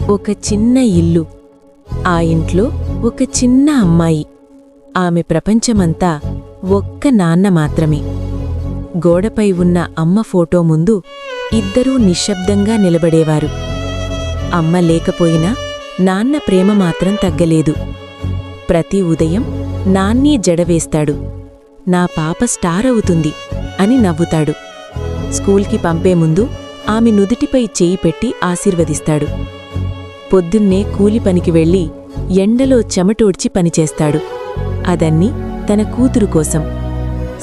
ఒక చిన్న ఇల్లు. ఆ ఇంట్లో ఒక చిన్న అమ్మాయి. ఆమె ప్రపంచమంతా ఒక్క నాన్న మాత్రమే. గోడపై ఉన్న అమ్మ ఫోటో ముందు ఇద్దరూ నిశ్శబ్దంగా నిలబడేవారు. అమ్మ లేకపోయినా నాన్న ప్రేమ మాత్రం తగ్గలేదు. ప్రతి ఉదయం నాన్నే జడవేస్తాడు. నా పాప స్టార్ అవుతుంది అని నవ్వుతాడు. స్కూల్కి పంపే ముందు ఆమె నుదిటిపై చేయి పెట్టి ఆశీర్వదిస్తాడు. పొద్దున్నే కూలి పనికి వెళ్ళి ఎండలో చెమటోడ్చి పనిచేస్తాడు. అదన్నీ తన కూతురు కోసం.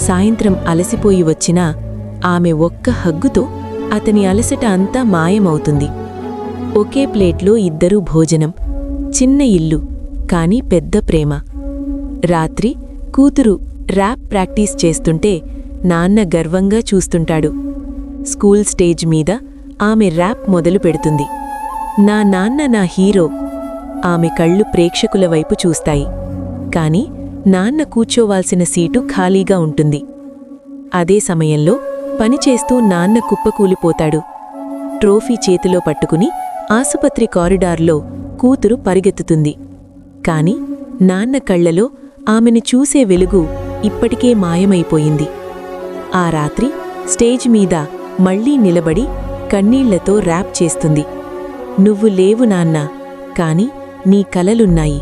సాయంత్రం అలసిపోయి వచ్చినా ఆమె ఒక్క హగ్గుతో అతని అలసట అంతా మాయమవుతుంది. ఒకే ప్లేట్లో ఇద్దరూ భోజనం. చిన్న ఇల్లు, కాని పెద్ద ప్రేమ. రాత్రి కూతురు ర్యాప్ ప్రాక్టీస్ చేస్తుంటే నాన్న గర్వంగా చూస్తుంటాడు. స్కూల్ స్టేజ్ మీద ఆమె ర్యాప్ మొదలు పెడుతుంది. నా నాన్న నా హీరో. ఆమె కళ్ళు ప్రేక్షకుల వైపు చూస్తాయి. కాని నాన్న కూర్చోవాల్సిన సీటు ఖాళీగా ఉంటుంది. అదే సమయంలో పనిచేస్తూ నాన్న కుప్పకూలిపోతాడు. ట్రోఫీ చేతిలో పట్టుకుని ఆసుపత్రి కారిడార్లో కూతురు పరిగెత్తుతుంది. కాని నాన్న కళ్లలో ఆమెను చూసే వెలుగు ఇప్పటికే మాయమైపోయింది. ఆ రాత్రి స్టేజ్ మీద మళ్లీ నిలబడి కన్నీళ్లతో ర్యాప్ చేస్తుంది. నువ్వు లేవు నాన్నా, కాని నీ కలలున్నాయి.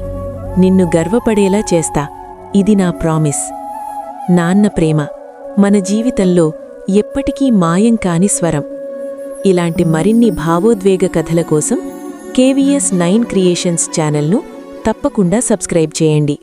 నిన్ను గర్వపడేలా చేస్తా. ఇది నా ప్రామిస్. నాన్న ప్రేమ మన జీవితంలో ఎప్పటికీ మాయం కాని స్వరం. ఇలాంటి మరిన్ని భావోద్వేగ కథల కోసం KVS 9 క్రియేషన్స్ ఛానల్ను తప్పకుండా సబ్స్క్రైబ్ చేయండి.